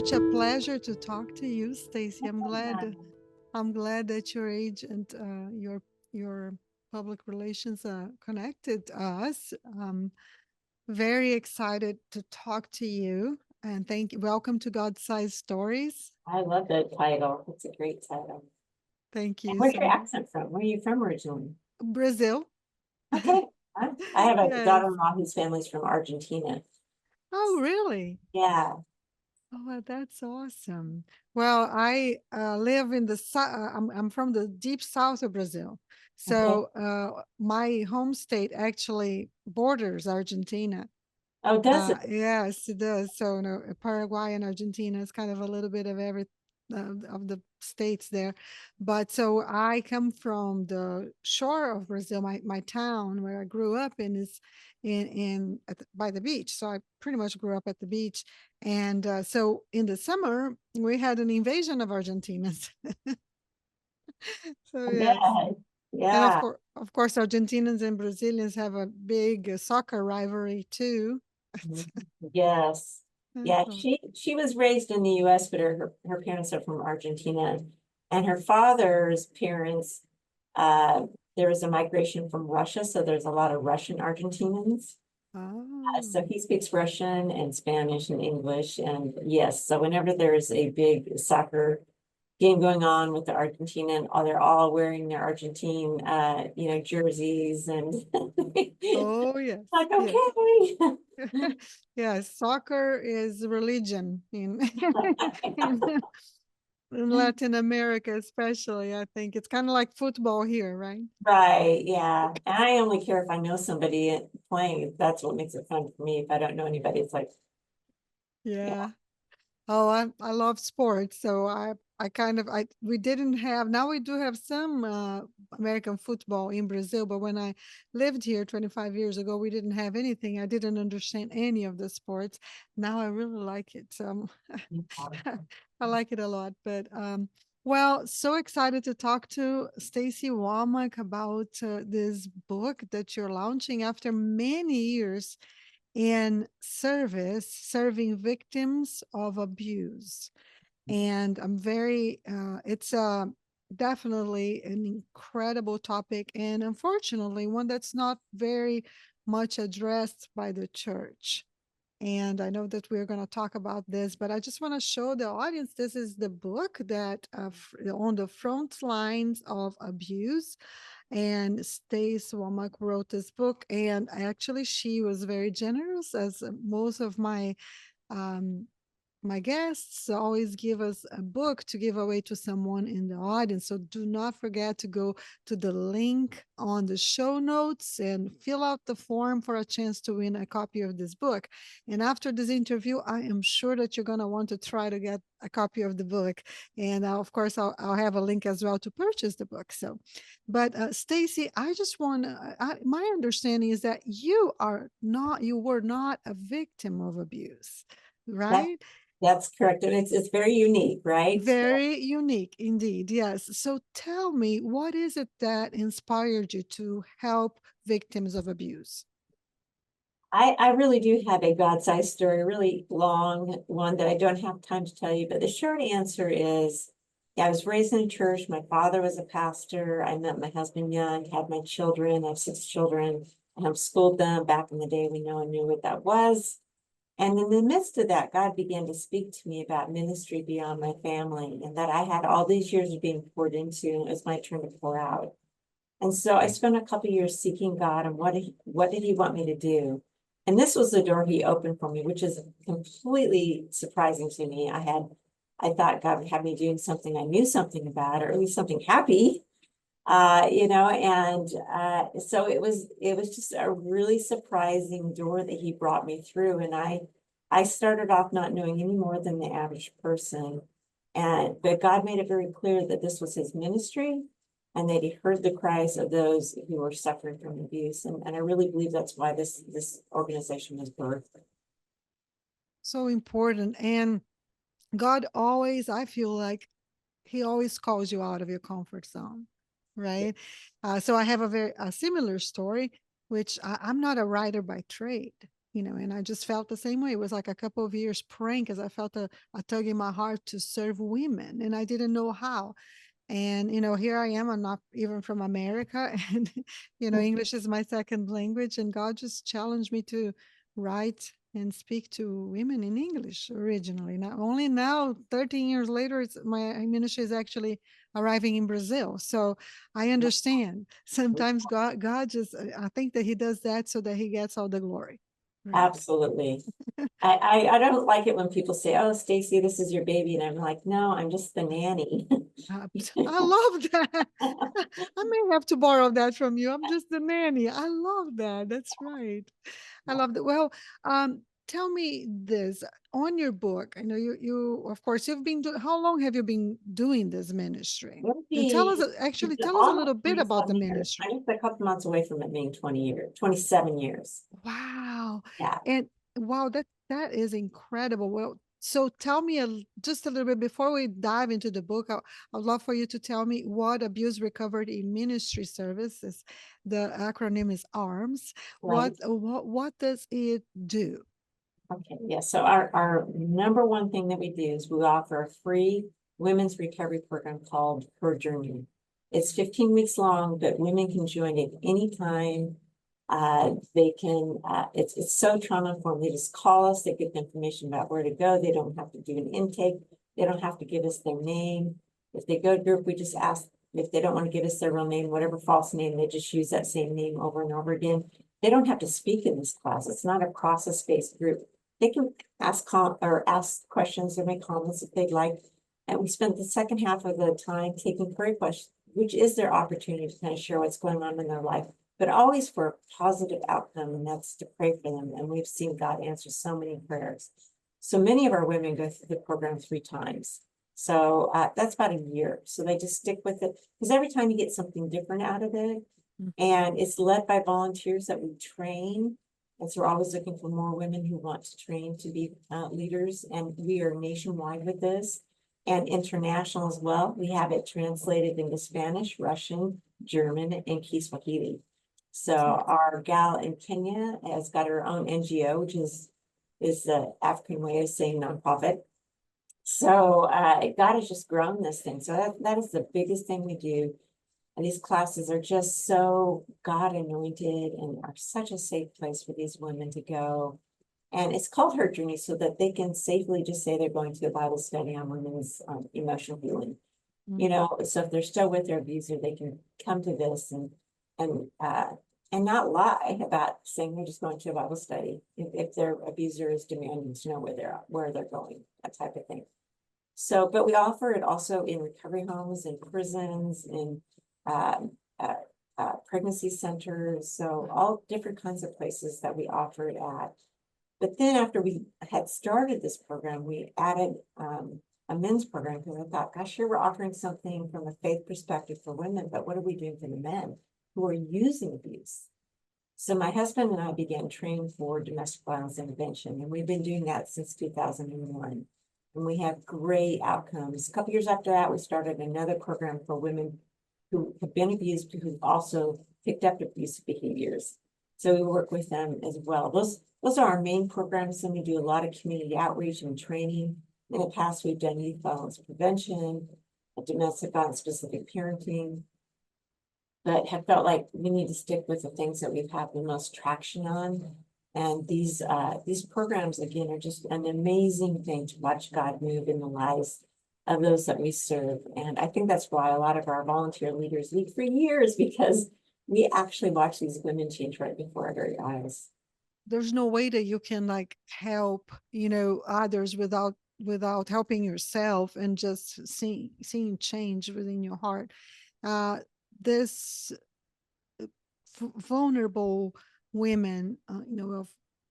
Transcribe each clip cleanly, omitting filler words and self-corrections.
such a pleasure to talk to you, Stacey. Yeah. I'm glad that your agent, your public relations connected us. Very excited to talk to you, and thank you. Welcome to God Size Stories. I love that title. It's a great title. Thank And you where's so your much. accent from? Where are you from originally? Brazil. Okay. I have a Yes. daughter-in-law whose family's from Argentina. Oh, really? Yeah. Oh, well, that's awesome. Well, I live in the I'm from the deep south of Brazil. Okay. So my home state actually borders Argentina. Oh, does it? Yes, it does. So, no, Paraguay and Argentina is kind of a little bit of every of the states there. But so I come from the shore of Brazil. My town where I grew up in is by the beach. So I pretty much grew up at the beach. And so in the summer we had an invasion of Argentinians. So I yes. bet. And Yeah. of course, Argentinians and Brazilians have a big soccer rivalry too. Mhm. Yes. Yeah, So, she was raised in the US, but her parents are from Argentina. And her father's parents, uh, there was a migration from Russia, so there's a lot of Russian Argentinians. oh. So he speaks Russian and Spanish and English. And yes, so whenever there's a big soccer game going on with the Argentina, and they're all wearing their Argentine, jerseys and Oh, yes, like, yes. okay. Yes, soccer is religion in in in Latin America, especially. I think it's kind of like football here, right? Right, yeah. And I only care if I know somebody playing. That's what makes it fun for me. If I don't know anybody, it's like, yeah, Yeah. Oh, I love sports, so I kind of I we didn't have now we do have some American football in Brazil, but when I lived here 25 years ago, we didn't have anything. I didn't understand any of the sports. Now I really like it. I like it a lot. But well, so excited to talk to Stacey Womack about this book that you're launching after many years in service, serving victims of abuse. And I'm very, it's definitely an incredible topic, and unfortunately, one that's not very much addressed by the church. And I know that we're going to talk about this, but I just want to show the audience this is the book that on the front lines of abuse, and Stace Womack wrote this book, and actually she was very generous, as most of um, my guests always give us a book to give away to someone in the audience. So do not forget to go to the link on the show notes and fill out the form for a chance to win a copy of this book. And after this interview, I am sure that you're going to want to try to get a copy of the book. And of course, I'll have a link as well to purchase the book. So, but Stacy, I just want my understanding is that you were not a victim of abuse, that right? that's correct. And it's very unique, right? Very unique indeed. Yes. So tell me, what is it that inspired you to help victims of abuse? I really do have a God-sized story, a really long one that I don't have time to tell you, but the short answer is, yeah, I was raised in a church. My father was a pastor. I met my husband young, had my children. I have 6 children. I homeschooled them back in the day. We know and knew what that was. And in the midst of that, God began to speak to me about ministry beyond my family, and that I had all these years of being poured into, and it was my turn to pour out. And so I spent a couple years seeking God and what did he want me to do? And this was the door he opened for me, which is completely surprising to me. I thought God would have me doing something I knew something about, or at least something happy. And so it was just a really surprising door that he brought me through. And I started off not knowing any more than the average person. But God made it very clear that this was his ministry and that he heard the cries of those who were suffering from abuse. And I really believe that's why this organization was birthed. So important. And God always, I feel like he always calls you out of your comfort zone, right? So I have a similar story, which I'm not a writer by trade. and I just felt the same way. It was like a couple of years praying because I felt a tug in my heart to serve women, and I didn't know how. And, here I am. I'm not even from America. And, English is my second language. And God just challenged me to write and speak to women in English originally. Not only now, 13 years later, my ministry is actually arriving in Brazil. So I understand. Sometimes God just, I think that He does that so that He gets all the glory. Right. Absolutely. I don't like it when people say, "Oh, Stacy, this is your baby," and I'm like, "No, I'm just the nanny." I love that. I may have to borrow that from you. I'm just the nanny. I love that. That's right. I love that. Well, tell me this on your book. I know you of course you've been doing. How long have you been doing this ministry? It'll And tell us be actually tell us a almost little bit about the 27 years. ministry. I'm just a couple months away from it being 20 years, 27 years. Wow. Yeah. And wow, that is incredible. Well, so tell me just a little bit before we dive into the book. I'd love for you to tell me what Abuse Recovery Ministry Services, the acronym is ARMS. Right. What does it do? Okay, yeah, so our number one thing that we do is we offer a free women's recovery program called Her Journey. It's 15 weeks long, but women can join it anytime. They can, it's so trauma-informed. They just call us, they get the information about where to go. They don't have to do an intake. They don't have to give us their name. If they go to group, we just ask if they don't want to give us their real name, whatever false name, they just use that same name over and over again. They don't have to speak in this class. It's not a process-based group. They can ask questions or make comments if they'd like. And we spent the second half of the time taking prayer questions, which is their opportunity to kind of share what's going on in their life, but always for a positive outcome, and that's to pray for them. And we've seen God answer so many prayers. So many of our women go through the program 3 times. So that's about a year. So they just stick with it because every time you get something different out of it, and it's led by volunteers that we train. And so we're always looking for more women who want to train to be leaders. And we are nationwide with this and international as well. We have it translated into Spanish, Russian, German, and Kiswahili. So our gal in Kenya has got her own NGO, which is the African way of saying nonprofit. So God has just grown this thing. So that is the biggest thing we do. And these classes are just so God anointed and are such a safe place for these women to go. And it's called Her Journey so that they can safely just say they're going to a Bible study on women's emotional healing. So if they're still with their abuser, they can come to this and not lie about saying they're just going to a Bible study if their abuser is demanding to know where they're going, that type of thing. So, but we offer it also in recovery homes, in prisons, in pregnancy centers, so all different kinds of places that we offer it at. But then after we had started this program, we added a men's program because I thought, gosh, here we're offering something from a faith perspective for women, but what are we doing for the men who are using abuse? So my husband and I began training for domestic violence intervention, and we've been doing that since 2001. And we have great outcomes. A couple years after that, we started another program for women who have been abused, who've also picked up abusive behaviors. So we work with them as well. Those are our main programs. And we do a lot of community outreach and training. In the past, we've done youth violence prevention, domestic violence specific parenting, but have felt like we need to stick with the things that we've had the most traction on. And these programs, again, are just an amazing thing to watch God move in the lives of those that we serve. And I think that's why a lot of our volunteer leaders lead for years, because we actually watch these women change right before our very eyes. There's no way that you can help, others without helping yourself and just seeing change within your heart. This vulnerable women,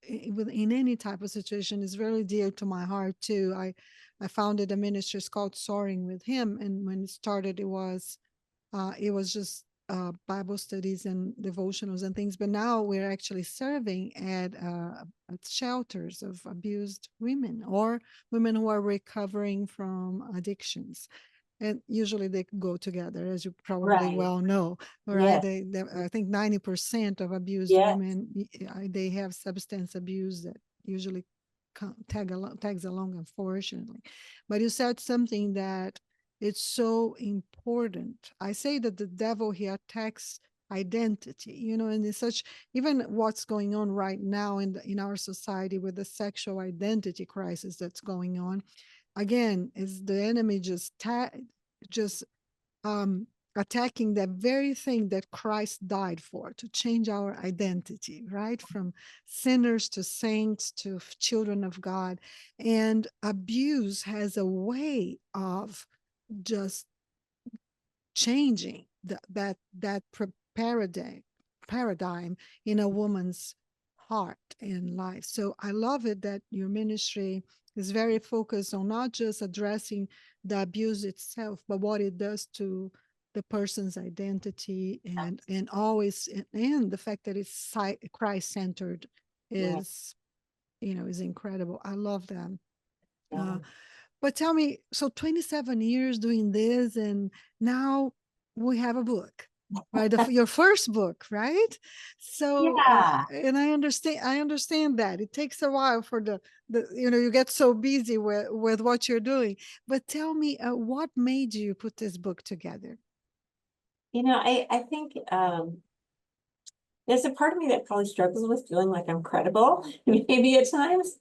in any type of situation is very dear to my heart too. I founded a ministry called Soaring with Him, and when it started, it was just Bible studies and devotionals and things. But now we're actually serving at shelters of abused women or women who are recovering from addictions. and usually they go together, as you probably Right. well know, right? Yes. They I think 90% of abused Yes. women, they have substance abuse that usually tags along, unfortunately. But you said something that it's so important. I say that the devil, he attacks identity, and it's such, even what's going on right now in our society with the sexual identity crisis that's going on, again, is the enemy just um attacking that very thing that Christ died for, to change our identity, right? From sinners to saints to children of God. And abuse has a way of just changing that paradigm in a woman's heart and life. So I love it that your ministry is very focused on not just addressing the abuse itself, but what it does to the person's identity, and always, and the fact that it's Christ centered Right. is incredible. I love that. Yeah. Uh, but tell me, so 27 years doing this, and now we have a book, right? Your first book, right? So, Yeah. and I understand that it takes a while for you get so busy with what you're doing. But tell me, what made you put this book together? I think there's a part of me that probably struggles with feeling like I'm credible, maybe at times.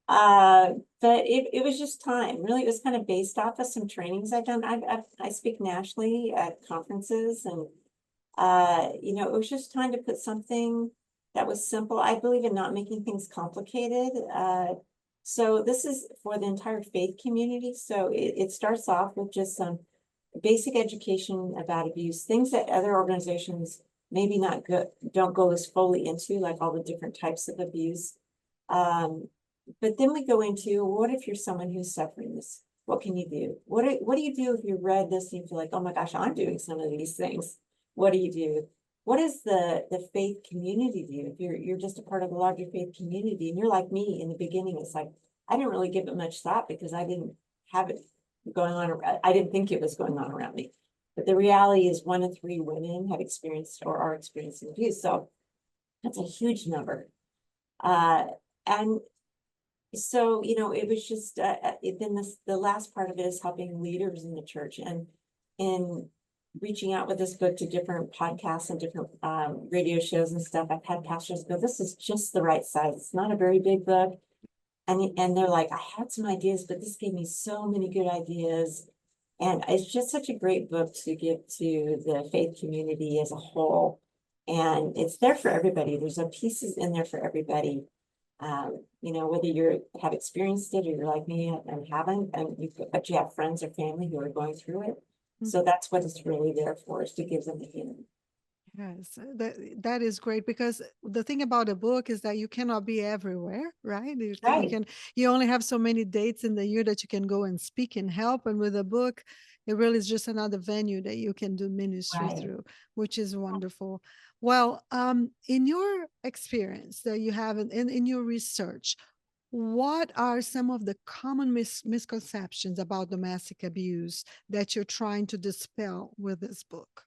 Uh, but it was just time. Really, it was kind of based off of some trainings I've done. I speak nationally at conferences, and it was just time to put something that was simple. I believe in not making things complicated. So this is for the entire faith community. So it starts off with just some basic education about abuse, things that other organizations maybe not good don't go as fully into, like all the different types of abuse. Um, but then we go into, what if you're someone who's suffering this? What can you do? What do you do if you read this and you feel like, oh my gosh, I'm doing some of these things? What do you do? What does the faith community do? If you're just a part of the larger faith community and you're like me in the beginning, it's like I didn't really give it much thought because I didn't have it going on. I didn't think it was going on around me. But the reality is 1 in 3 women have experienced or are experiencing abuse. So that's a huge number. And so, it was just, then the last part of it is helping leaders in the church and in reaching out with this book to different podcasts and different radio shows and stuff. I've had pastors go, this is just the right size. It's not a very big book. And they're like, I had some ideas, but this gave me so many good ideas. And it's just such a great book to give to the faith community as a whole. And it's there for everybody. There's a pieces in there for everybody. Whether you have experienced it or you're like me and haven't, but you have friends or family who are going through it. So that's what it's really there for, is to give them a healing. Yes, that is great, because the thing about a book is that you cannot be everywhere, right? Right, You only have so many dates in the year that you can go and speak and help. And with a book, it really is just another venue that you can do ministry right. through, which is wonderful. Well, in your experience that you have in your research, what are some of the common misconceptions about domestic abuse that you're trying to dispel with this book?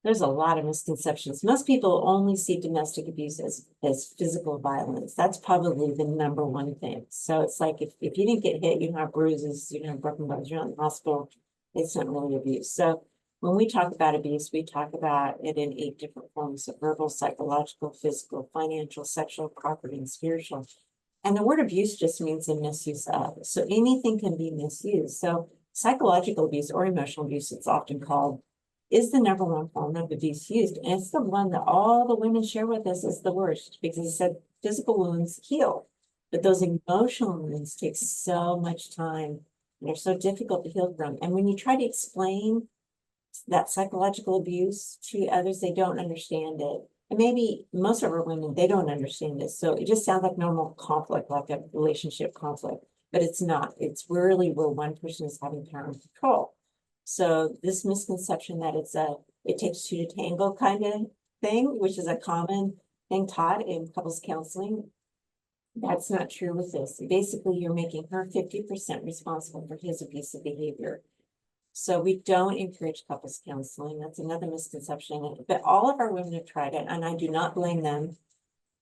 There's a lot of misconceptions. Most people only see domestic abuse as physical violence. That's probably the number one thing. So it's like if you didn't get hit, you don't have bruises, you don't have broken bones, you're not in the hospital, it's not really abuse. So when we talk about abuse, we talk about it in 8 different forms of verbal, psychological, physical, financial, sexual, property, and spiritual. And the word abuse just means the misuse of. So anything can be misused. So psychological abuse or emotional abuse, it's often called, is the number one form of abuse used. And it's the one that all the women share with us is the worst, because it said physical wounds heal, but those emotional wounds take so much time and they're so difficult to heal from. And when you try to explain that psychological abuse to others, they don't understand it. And maybe most of our women, they don't understand it. So it just sounds like normal conflict, like a relationship conflict, but it's not. It's really where one person is having power and control. So this misconception that it takes 2 to tango kind of thing, which is a common thing taught in couples counseling, That's not true with this. Basically, you're making her 50% responsible for his abusive behavior. So we don't encourage couples counseling. That's another misconception. But all of our women have tried it, and I do not blame them.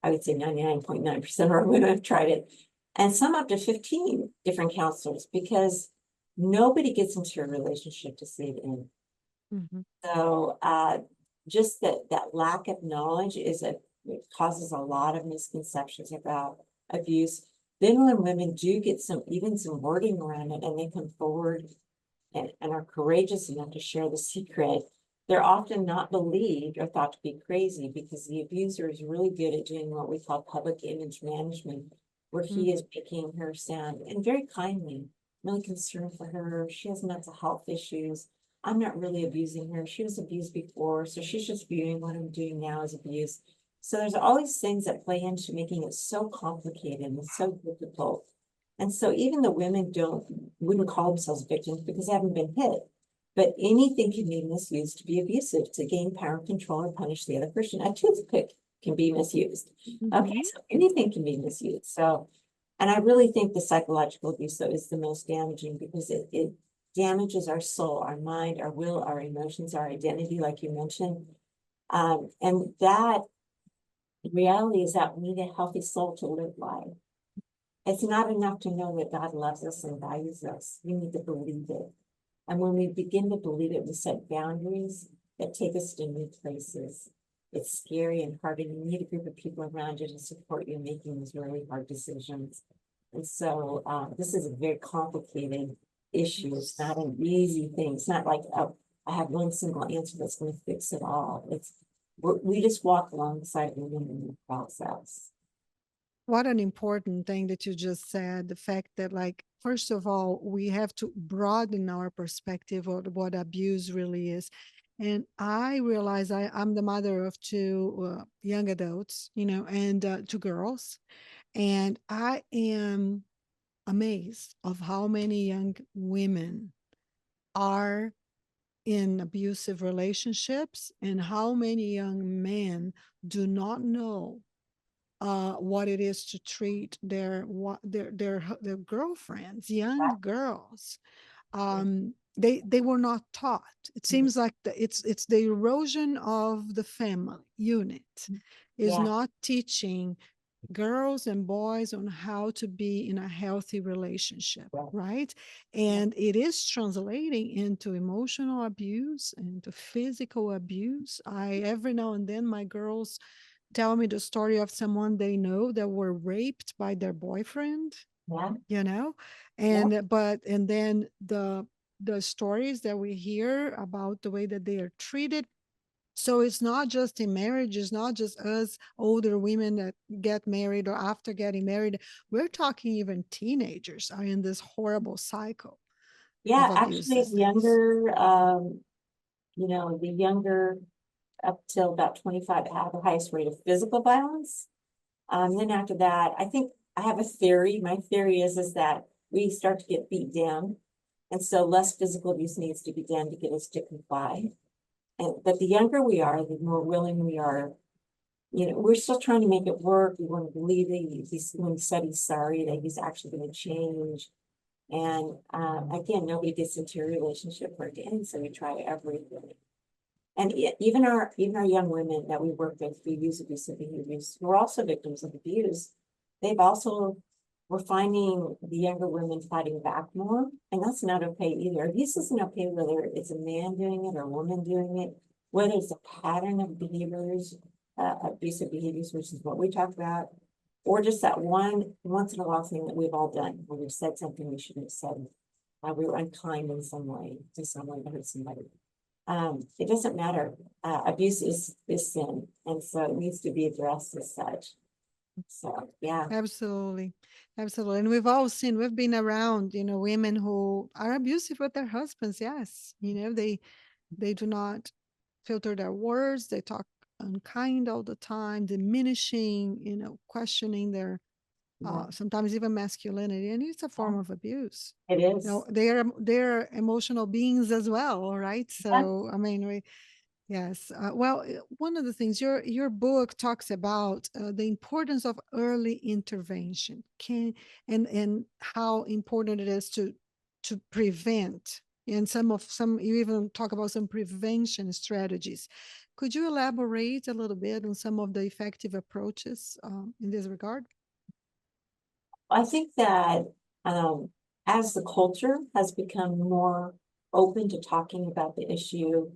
I would say 99.9% of our women have tried it. And some up to 15 different counselors, because nobody gets into a relationship to stay in. Mhm. So just that lack of knowledge it causes a lot of misconceptions about abuse. Then when women do get even some wording around it, and they come forward and are courageous enough to share the secret, they're often not believed or thought to be crazy, because the abuser is really good at doing what we call public image management, where he is making her sound, and very kindly, really concerned for her. She has mental health issues. I'm not really abusing her. She was abused before, so she's just viewing what I'm doing now as abuse. So there's all these things that play into making it so complicated and so difficult. And so even the women wouldn't call themselves victims because they haven't been hit. But anything can be misused to be abusive, to gain power and control or punish the other person. A toothpick can be misused. Okay, Mhm. so anything can be misused. So, and I really think the psychological abuse, though, is the most damaging, because it damages our soul, our mind, our will, our emotions, our identity, like you mentioned. And that reality is that we need a healthy soul to live life. It's not enough to know that God loves us and values us. We need to believe it. And when we begin to believe it, we set boundaries that take us to new places. It's scary and hard, and you need a group of people around you to support you in making these really hard decisions. And so this is a very complicated issue. It's not an easy thing. It's not like, oh, I have one single answer that's going to fix it all. We just walk alongside women in the process. What an important thing that you just said. The fact that, like, first of all, we have to broaden our perspective of what abuse really is. And I realize I'm the mother of two young adults, and two girls. And I am amazed of how many young women are in abusive relationships, and how many young men do not know what it is to treat their girlfriends, young girls. They were not taught. It seems like it's the erosion of the family unit is Yeah, not teaching girls and boys on how to be in a healthy relationship, yeah, right? And it is translating into emotional abuse, into physical abuse. I Every now and then my girls tell me the story of someone they know that were raped by their boyfriend, yeah, you know yeah. and then the stories that we hear about the way that they are treated. So it's not just in marriage, it's not just us older women that get married or after getting married. We're talking even teenagers are in this horrible cycle of Yeah, abuse actually, these days. the younger up till about 25 have the highest rate of physical violence. Then after that, I think I have a theory. My theory is that we start to get beat down. And so less physical abuse needs to be done to get us to comply. But the younger we are, the more willing we are. We're still trying to make it work. We want to believe that when he said he's sorry, that he's actually going to change. And again, nobody gets into a relationship for it to end, so we try everything. And even our young women that we work with who use abusive behaviors, who are also victims of abuse, they've also we're finding the younger women fighting back more, and that's not okay either. Abuse isn't okay whether it's a man doing it or a woman doing it, whether it's a pattern of behaviors, abusive behaviors, which is what we talk about, or just that one once in a while thing that we've all done when we've said something we shouldn't have said. We were unkind in some way to someone that hurt somebody. It doesn't matter. Abuse is sin, and so it needs to be addressed as such. So yeah, Absolutely. Absolutely. And we've been around, women who are abusive with their husbands. Yes. They do not filter their words. They talk unkind all the time, diminishing, questioning their yeah, sometimes even masculinity, and it's a form yeah, of abuse. it is. They're emotional beings as well, all right? Yeah, So I mean, Yes. Well, one of the things your book talks about the importance of early intervention, can and how important it is to prevent. And some you even talk about some prevention strategies. Could you elaborate a little bit on some of the effective approaches in this regard? I think that um, as the culture has become more open to talking about the issue,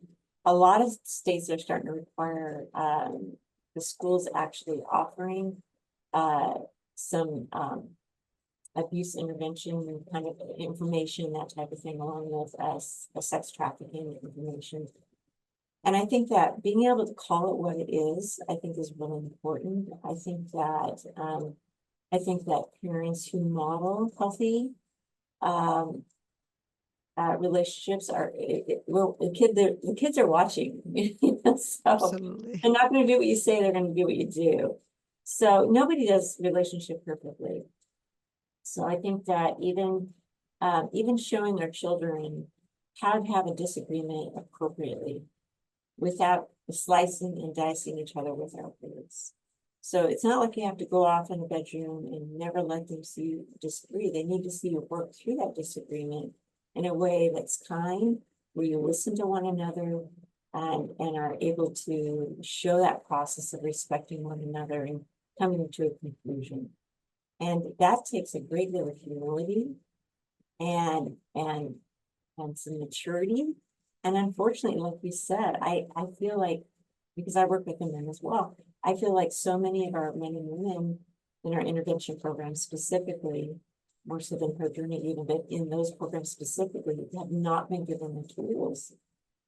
a lot of states are starting to require the schools actually offering uh, some abuse intervention kind of information, that type of thing, along with sex trafficking information. And I think that being able to call it what it is really important. I think that parents who model healthy um, relationships are, well, the kids are watching, you know, so Absolutely. they're not going to do what you say, they're going to do what you do. So nobody does relationship perfectly. So I think that even showing our children how to have a disagreement appropriately without slicing and dicing each other with our words. So it's not like you have to go off in a bedroom and never let them see you disagree. They need to see you work through that disagreement in a way that's kind, where you listen to one another and are able to show that process of respecting one another and coming to a conclusion. And that takes a great deal of humility and and and some maturity. And unfortunately, like we said, I feel like, because I work with the men as well, I feel like so many of our men and women in our intervention programs specifically, more so than her journey even, but in those programs specifically, have not been given the tools.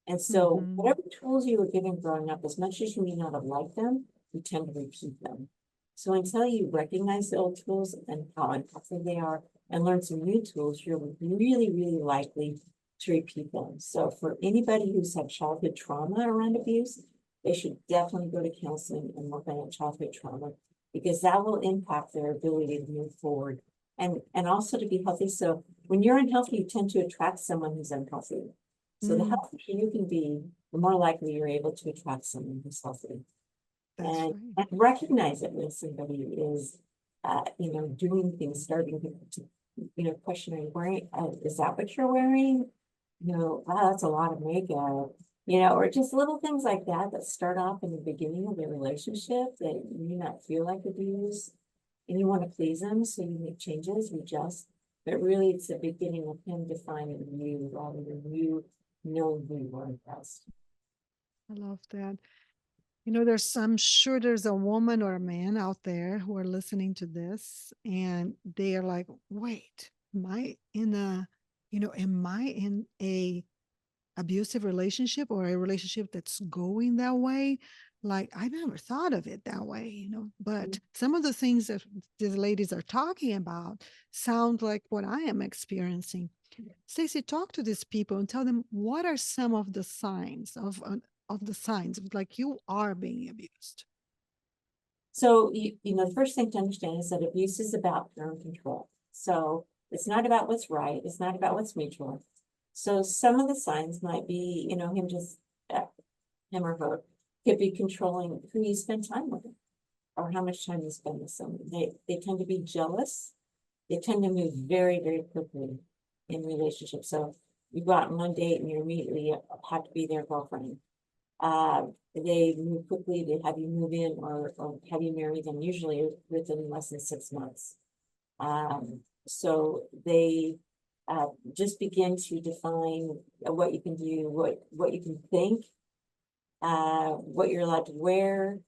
And so Hmm. whatever tools you were given growing up, as much as you may not have liked them, you tend to repeat them. So until you recognize the old tools and how impactful they are and learn some new tools, you're really, really likely to repeat them. So for anybody who's had childhood trauma around abuse, they should definitely go to counseling and work on that childhood trauma, because that will impact their ability to move forward and also to be healthy. So when you're unhealthy, you tend to attract someone who's unhealthy. So the Mm, healthier you can be, the more likely you're able to attract someone who's healthy. that's And, right. and recognize it when somebody is, doing things, starting to question, are you wearing, is that what you're wearing? Wow, that's a lot of makeup, or just little things like that that start off in the beginning of the relationship that you may not feel like abuse. And you want to please them, so you make changes, you adjust. But really, it's the beginning of him defining you rather than you knowing who you are best. I love that. I'm sure there's a woman or a man out there who are listening to this and they are like, wait, am I in a abusive relationship or a relationship that's going that way? Like, I never thought of it that way. But some of the things that these ladies are talking about sound like what I am experiencing. Stacey, talk to these people and tell them what are some of the signs of the signs of like you are being abused. So, the first thing to understand is that abuse is about power and control. So it's not about what's right. It's not about what's mutual. So some of the signs might be, him or her could be controlling who you spend time with or how much time you spend with someone. They tend to be jealous. They tend to move very, very quickly in relationships. So you go out on one date and you immediately have to be their girlfriend. They move quickly to have you move in or have you marry them, usually within less than 6 months. So they just begin to define what you can do, what you can think, what you're allowed to wear,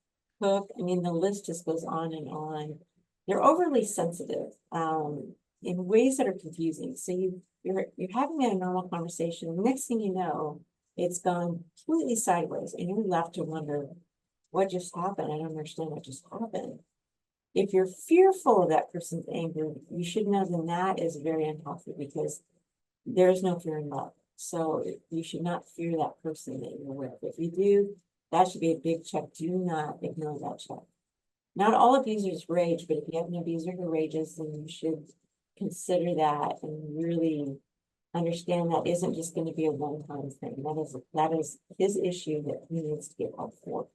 cook. I mean, the list just goes on and on. They're overly sensitive in ways that are confusing. So you're having a normal conversation. The next thing you know, it's gone completely sideways, and you're left to wonder what just happened. I don't understand what just happened. If you're fearful of that person's anger, you should know then that is very unhealthy, because there's no fear in love. So you should not fear that person that you're with. If you do, that should be a big check. Do not ignore that check. Not all abusers rage, but if you have an abuser who rages, then you should consider that and really understand that isn't just going to be a one-time thing. That is his issue that he needs to get help for.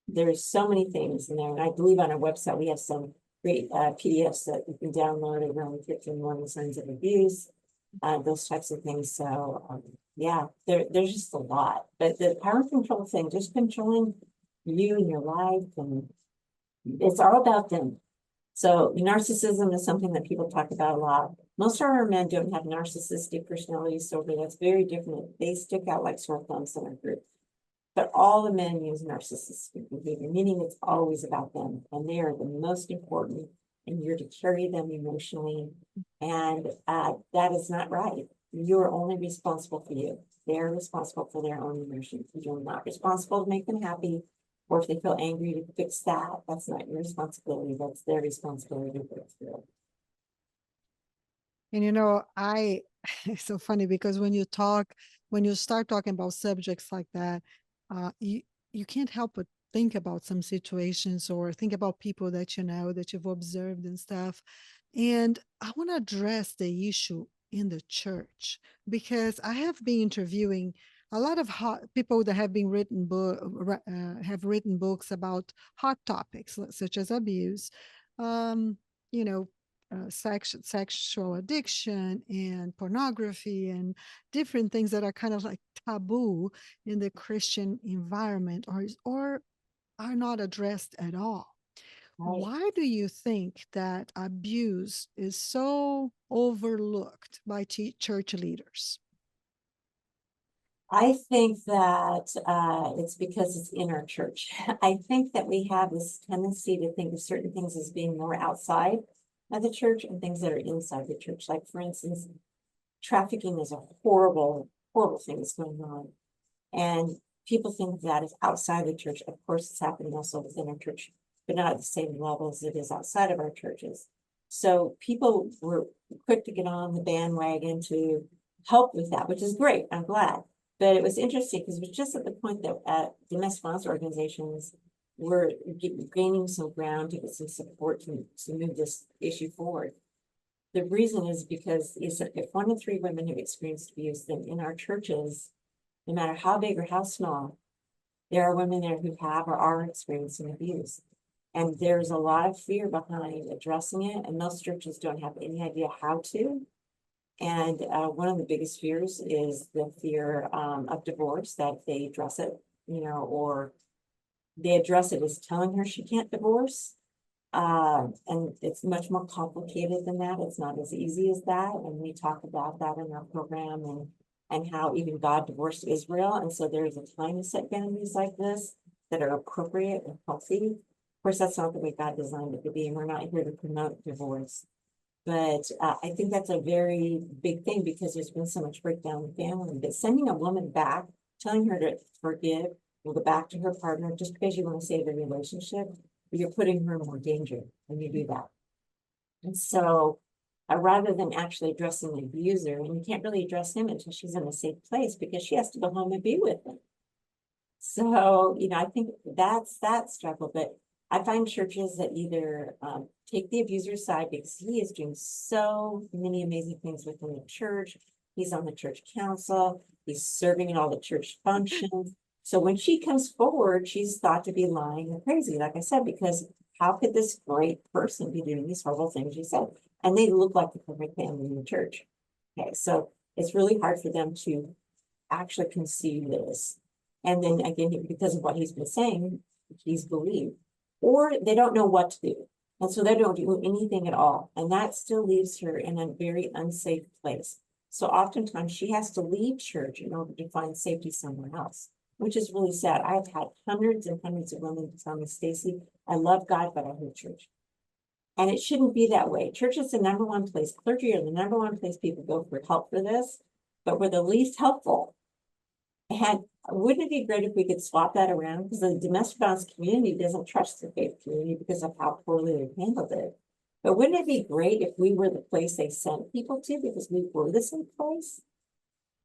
There's so many things in there, and I believe on our website we have some great PDFs that you can download around 51 signs of abuse, those types of things. So yeah, there's just a lot. But the power control thing, just controlling you and your life, and it's all about them. So narcissism is something that people talk about a lot. Most of our men don't have narcissistic personality disorder. That's very different. They stick out like sore thumbs in our group. But all the men use narcissistic behavior, meaning it's always about them, and they are the most important, and you're to carry them emotionally. And that is not right. You're only responsible for you. They're responsible for their own emotions. You're not responsible to make them happy. Or if they feel angry, to fix that. That's not your responsibility. That's their responsibility to fix it. And it's so funny because when you start talking about subjects like that, you can't help but think about some situations or think about people that that you've observed and stuff. And I want to address the issue in the church because I have been interviewing a lot of people that have have written books about hot topics such as abuse, um, you know, sexual addiction and pornography and different things that are kind of like taboo in the Christian environment or are not addressed at all. Right? Why do you think that abuse is so overlooked by church leaders? I think that it's because it's in our church. I think that we have this tendency to think of certain things as being more outside of the church and things that are inside the church. Like, for instance, trafficking is a horrible, horrible thing that's going on. And people think that is outside the church. Of course, it's happening also within our church, but not at the same level as it is outside of our churches. So people were quick to get on the bandwagon to help with that, which is great. I'm glad. But it was interesting because it was just at the point that domestic violence organizations were gaining some ground to get some support to move this issue forward. The reason is because if 1 in 3 women have experienced abuse, then in our churches, no matter how big or how small, there are women there who have or are experiencing abuse. And there's a lot of fear behind addressing it, and most churches don't have any idea how to. And one of the biggest fears is the fear of divorce, that if they address it, or they address it as telling her she can't divorce. And it's much more complicated than that. It's not as easy as that. And we talk about that in our program and how even God divorced Israel. And so there's a time to set boundaries like this that are appropriate and healthy. Of course, that's not the way God designed it to be, and we're not here to promote divorce. But I think that's a very big thing because there's been so much breakdown in the family. But sending a woman back, telling her to forgive, and go back to her partner just because you want to save the relationship, you're putting her in more danger when you do that. And so rather than actually addressing the abuser, and you can't really address him until she's in a safe place because she has to go home and be with him. So, I think that's that struggle. But I find churches that either take the abuser's side because he is doing so many amazing things within the church. He's on the church council. He's serving in all the church functions. So when she comes forward, she's thought to be lying and crazy, like I said, because how could this great person be doing these horrible things you said? And they look like the perfect family in the church. Okay, so it's really hard for them to actually conceive this. And then again, because of what he's been saying, he's believed. Or they don't know what to do. And so they don't do anything at all. And that still leaves her in a very unsafe place. So oftentimes she has to leave church in order to find safety somewhere else, which is really sad. I've had hundreds and hundreds of women tell me, Stacey, I love God, but I hate church. And it shouldn't be that way. Church is the number one place. Clergy are the number one place people go for help for this, but we're the least helpful. And wouldn't it be great if we could swap that around? Because the domestic violence community doesn't trust the faith community because of how poorly they've handled it. But wouldn't it be great if we were the place they sent people to because we were the same place?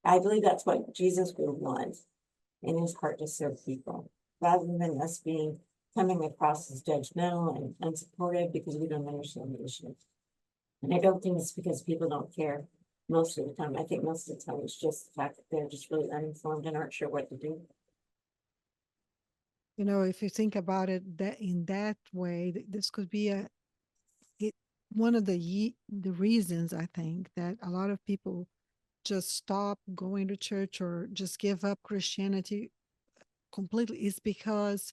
I believe that's what Jesus would want in his heart, to serve people, rather than us coming across as judgmental and unsupportive because we don't understand the issue. And I don't think it's because people don't care. most of the time. I think most of the time it's just the fact that they're just really uninformed and aren't sure what to do. You know, if you think about it that in that way, this could be it, one of the reasons I think that a lot of people just stop going to church or just give up Christianity completely is because,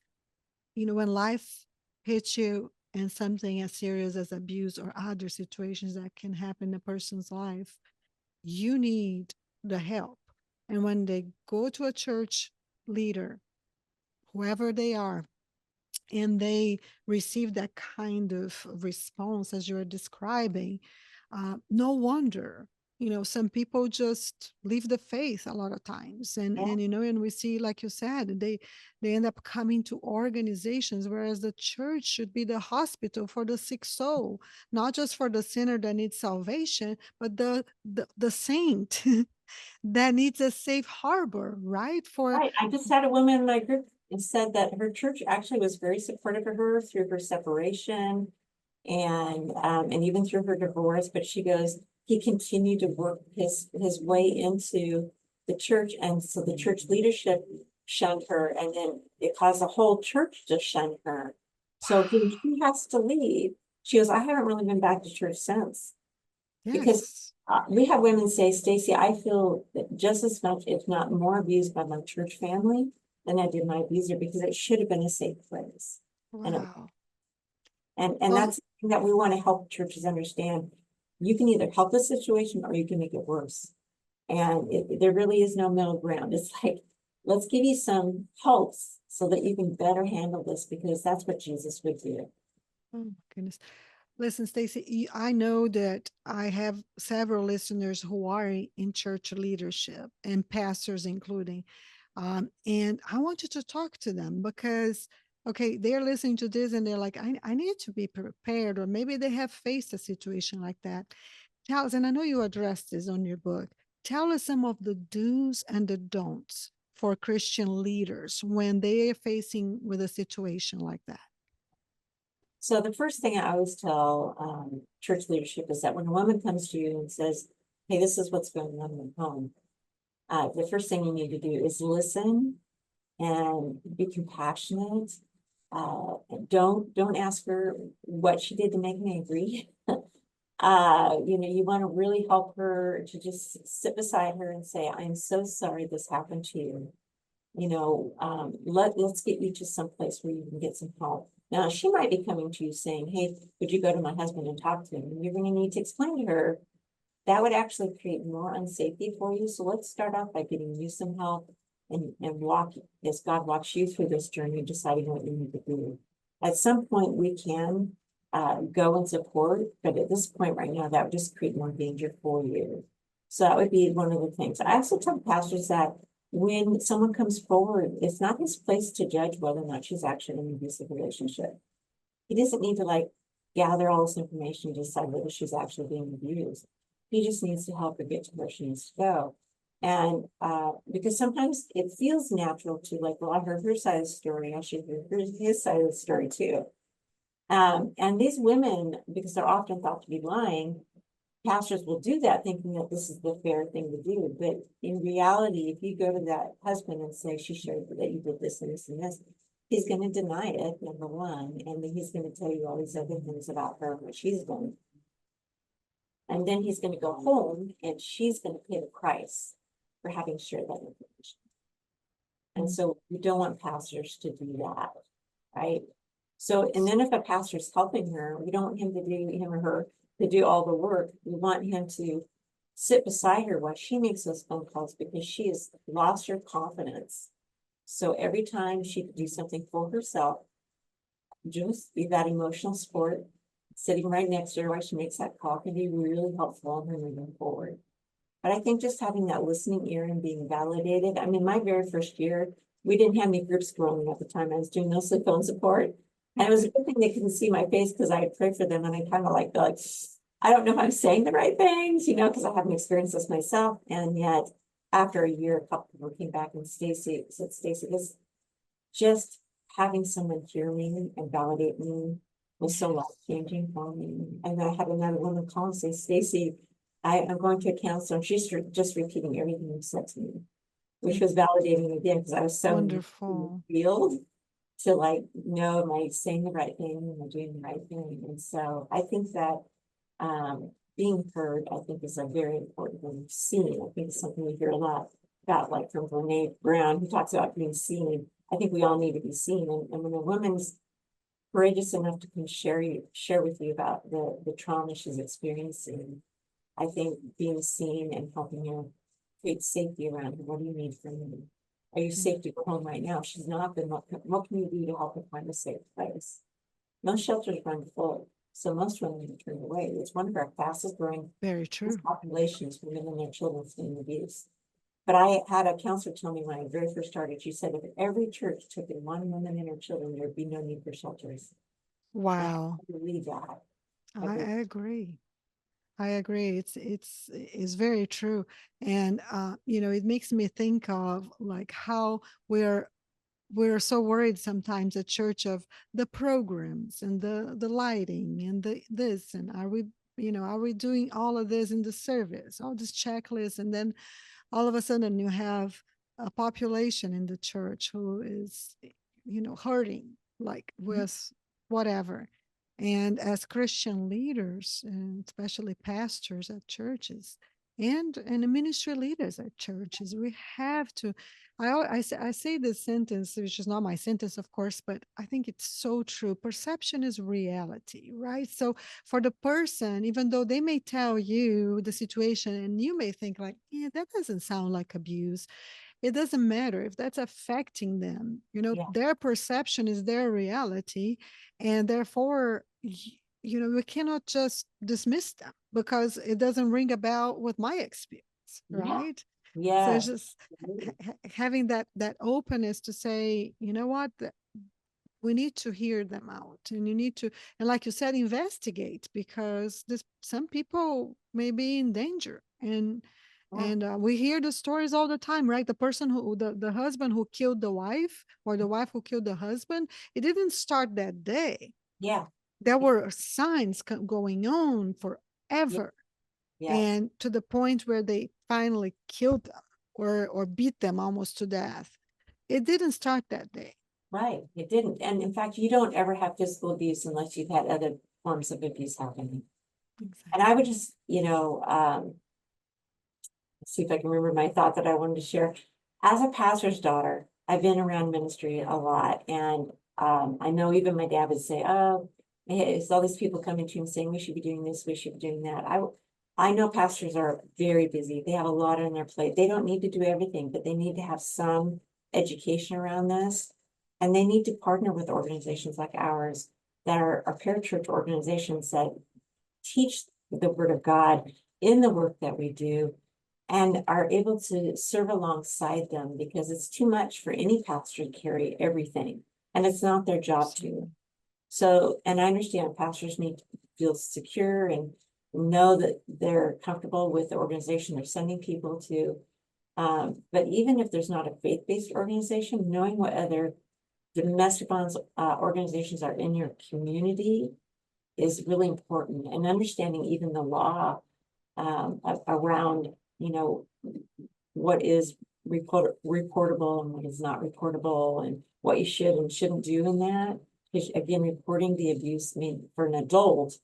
you know, when life hits you and something as serious as abuse or other situations that can happen in a person's life, you need the help. And when they go to a church leader, whoever they are, and they receive that kind of response as you're describing, no wonder, you know, some people just leave the faith a lot of times, Yeah, and you know, and we see, like you said, they end up coming to organizations, whereas the church should be the hospital for the sick soul, not just for the sinner that needs salvation, but the saint that needs a safe harbor, right? For right. I just had a woman in my group and said that her church actually was very supportive of her through her separation and even through her divorce. But she goes, he continued to work his way into the church, and so the church leadership shunned her, and then it caused the whole church to shun her. So when she has to leave, she goes, I haven't really been back to church since. Because yes. we have women say, Stacey, I feel that just as much, if not more, abused by my church family than I did my abuser, because it should have been a safe place. And it, Wow. and Well, that's something that we want to help churches understand. You can either help the situation or you can make it worse. And there really is no middle ground. It's like, let's give you some hopes so that you can better handle this, because that's what Jesus would do. oh my goodness. Listen, Stacey, I know that I have several listeners who are in church leadership and pastors, including. And I want you to talk to them because, okay, they're listening to this and they're like, I need to be prepared, or maybe they have faced a situation like that. Tell us, and I know you addressed this on your book. Tell us some of the do's and the don'ts for Christian leaders when they are facing with a situation like that. So the first thing I always tell church leadership is that when a woman comes to you and says, hey, this is what's going on in the home, the first thing you need to do is listen and be compassionate. Don't ask her what she did to make me angry. You want to really help her to just sit beside her and say, I'm so sorry this happened to you. Let's get you to some place where you can get some help. Now, she might be coming to you saying, hey, would you go to my husband and talk to him? And you're going to need to explain to her that would actually create more unsafety for you. So let's start off by getting you some help and walk as God walks you through this journey, deciding what you need to do. At some point, we can go and support, but at this point right now, that would just create more danger for you. So that would be one of the things. I also tell pastors that when someone comes forward, it's not his place to judge whether or not she's actually in an abusive relationship. He doesn't need to gather all this information to decide whether she's actually being abused. He just needs to help her get to where she needs to go. And because sometimes it feels natural to well, I heard her side of the story, I should hear his side of the story too. And these women, because they're often thought to be lying, pastors will do that thinking that this is the fair thing to do. But in reality, if you go to that husband and say, she showed that you did this and this and this, he's going to deny it, number one. And then he's going to tell you all these other things about her, what she's done. And then he's going to go home and she's going to pay the price for having shared that information. And so we don't want pastors to do that, right? So, and then if a pastor's helping her, we don't want him or her to do all the work. We want him to sit beside her while she makes those phone calls, because she has lost her confidence. So every time she could do something for herself, just be that emotional support, sitting right next to her while she makes that call can be really helpful in her moving forward. But I think just having that listening ear and being validated. I mean, my very first year, we didn't have any groups growing at the time. I was doing mostly phone support. And it was a good thing they couldn't see my face, because I would pray for them and I kind of feel like, I don't know if I'm saying the right things, because I haven't experienced this myself. And yet after a year, a couple people came back and Stacey said, Stacey, this just having someone hear me and validate me was so life changing for me. And I had another woman call and say, Stacey, I'm going to a counselor, and she's just repeating everything you said to me, which was validating again, because I was so in the Wonderful. field to like know, am I saying the right thing? Am I doing the right thing? And so I think that being heard, I think, is a very important thing. Seen, I think, is something we hear a lot about, like from Brene Brown, who talks about being seen. I think we all need to be seen. And when a woman's courageous enough to come share with you about the trauma she's experiencing, I think being seen and helping her create safety around her. What do you need from me? Are you Yeah. safe to go home right now? If she's not, then what can you do to help her find a safe place? Most shelters run full, so most women are turned away. It's one of our fastest growing Very true. populations, women and their children fleeing abuse. But I had a counselor tell me when I very first started, she said, if every church took in one woman and her children, there'd be no need for shelters. And Wow. I believe that. I agree. I agree. It's very true. And it makes me think of like how we're so worried sometimes at church of the programs and the lighting and the this, and are we doing all of this in the service, all this checklist, and then all of a sudden you have a population in the church who is hurting, like with whatever. And as Christian leaders, and especially pastors at churches and ministry leaders at churches, we have to, I say this sentence, which is not my sentence, of course, but I think it's so true. Perception is reality, right? So for the person, even though they may tell you the situation and you may think like, yeah, that doesn't sound like abuse, it doesn't matter if that's affecting them. Yeah, Their perception is their reality, and therefore, we cannot just dismiss them because it doesn't ring a bell with my experience, yeah, right? So it's yes. just having that openness to say, you know what, we need to hear them out, and you need to, and like you said, investigate, because this some people may be in danger. Yeah, And we hear the stories all the time, right? The person who the husband who killed the wife, or the wife who killed the husband, it didn't start that day. yeah, There were signs going on yeah, forever, yes. and to the point where they finally killed them, or beat them almost to death. It didn't start that day. Right, it didn't. And in fact, you don't ever have physical abuse unless you've had other forms of abuse happening. And I would Exactly. just, see if I can remember my thought that I wanted to share. As a pastor's daughter, I've been around ministry a lot, and I know even my dad would say, "Oh, it's all these people coming to him saying we should be doing this, we should be doing that." I know pastors are very busy. They have a lot on their plate. They don't need to do everything, but they need to have some education around this, and they need to partner with organizations like ours that are parachurch organizations that teach the word of God in the work that we do, and are able to serve alongside them, because it's too much for any pastor to carry everything, and it's not their job to. So, and I understand pastors need to feel secure and know that they're comfortable with the organization they're sending people to. But even if there's not a faith-based organization, knowing what other domestic violence organizations are in your community is really important, and understanding even the law around, what is reportable and what is not reportable, and what you should and shouldn't do in that. Because again, reporting the abuse for an adult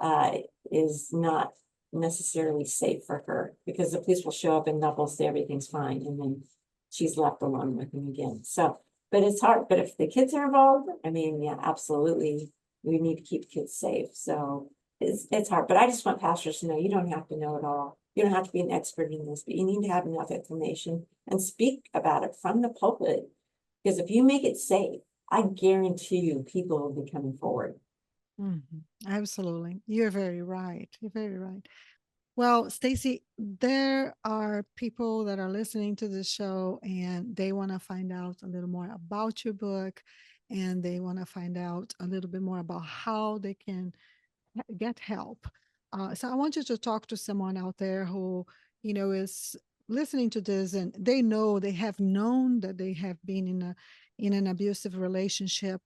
uh, is not necessarily safe for her, because the police will show up and they'll say everything's fine, and then she's left alone with him again. So, but it's hard. But if the kids are involved, I mean, yeah, absolutely, we need to keep kids safe. So it's hard. But I just want pastors to know you don't have to know it all. You don't have to be an expert in this, but you need to have enough information and speak about it from the pulpit. Because if you make it safe, I guarantee you people will be coming forward. Absolutely. You're very right. You're very right. Well, Stacy, there are people that are listening to this show and they want to find out a little more about your book, and they want to find out a little bit more about how they can get help. So I want you to talk to someone out there who, is listening to this, and they know, they have known that they have been in an abusive relationship,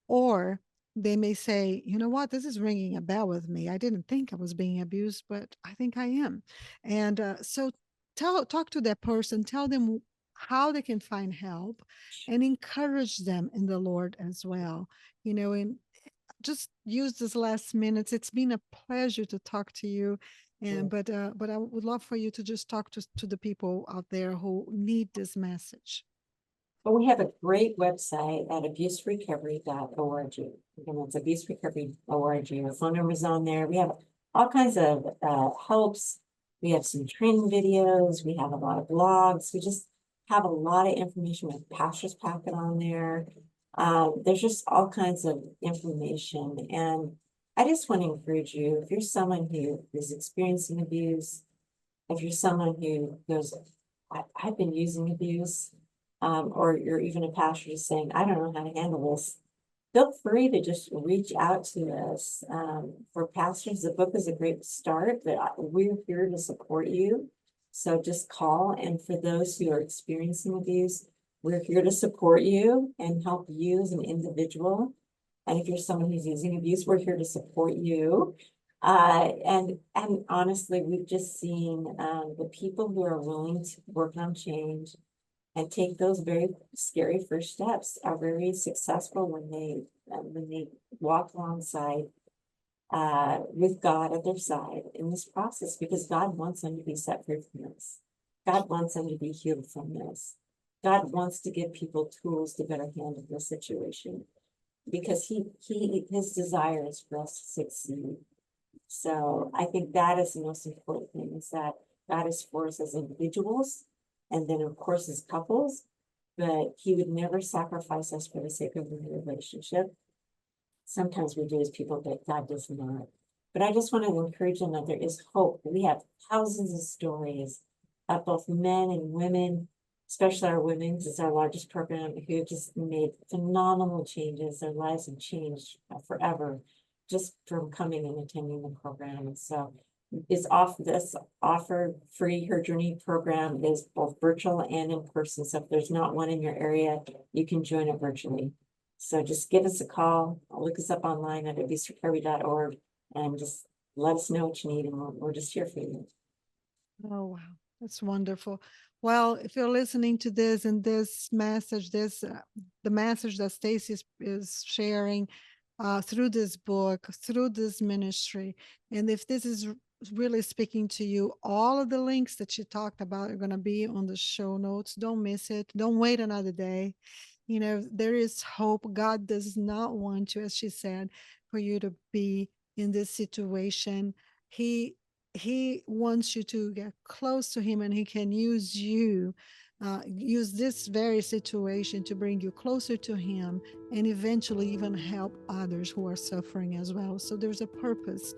or they may say, you know what, this is ringing a bell with me. I didn't think I was being abused, but I think I am. And so talk to that person, tell them how they can find help, and encourage them in the Lord as well. And just use this last minutes. It's been a pleasure to talk to you. And but I would love for you to just talk to the people out there who need this message. But we have a great website at abuserecovery.org. Again, it's abuserecovery.org. Our phone number's on there. We have all kinds of helps. We have some training videos. We have a lot of blogs. We just have a lot of information with pastor's packet on there. There's just all kinds of information. And I just want to encourage you, if you're someone who is experiencing abuse, if you're someone who goes, I've been using abuse, or you're even a pastor just saying, I don't know how to handle this, feel free to just reach out to us. For pastors, the book is a great start, but we're here to support you. So just call. And for those who are experiencing abuse, we're here to support you and help you as an individual. And if you're someone who's using abuse, we're here to support you. And honestly, we've just seen the people who are willing to work on change and take those very scary first steps are very successful when they walk alongside with God at their side in this process, because God wants them to be set free from this. God wants them to be healed from this. God wants to give people tools to better handle the situation, because his desire is for us to succeed. So I think that is the most important thing, is that God is for us as individuals, and then of course as couples, but he would never sacrifice us for the sake of a relationship. Sometimes we do as people, but God does not. But I just want to encourage them that there is hope. We have thousands of stories of both men and women, especially our women, because it's our largest program, who have just made phenomenal changes. Their lives have changed forever just from coming and attending the program. And so is off this offer free. Her Journey program is both virtual and in person. So if there's not one in your area, you can join it virtually. So just give us a call, look us up online at abuserecovery.org, and just let us know what you need, and we're just here for you. Oh, wow. That's wonderful. Well, if you're listening to this and this message, the message that Stacey is sharing through this book, through this ministry, and if this is really speaking to you, all of the links that she talked about are going to be on the show notes. Don't miss it. Don't wait another day. There is hope. God does not want you, as she said, for you to be in this situation. He wants you to get close to him, and he can use you, use this very situation to bring you closer to him, and eventually even help others who are suffering as well. So there's a purpose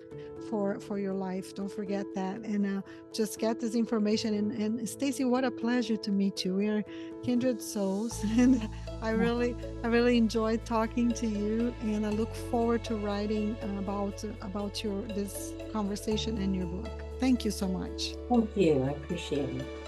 for your life. Don't forget that. And just get this information. And Stacey, what a pleasure to meet you. We are kindred souls, and I really enjoyed talking to you, and I look forward to writing about your this conversation in your book. Thank you so much. Thank you. I appreciate it.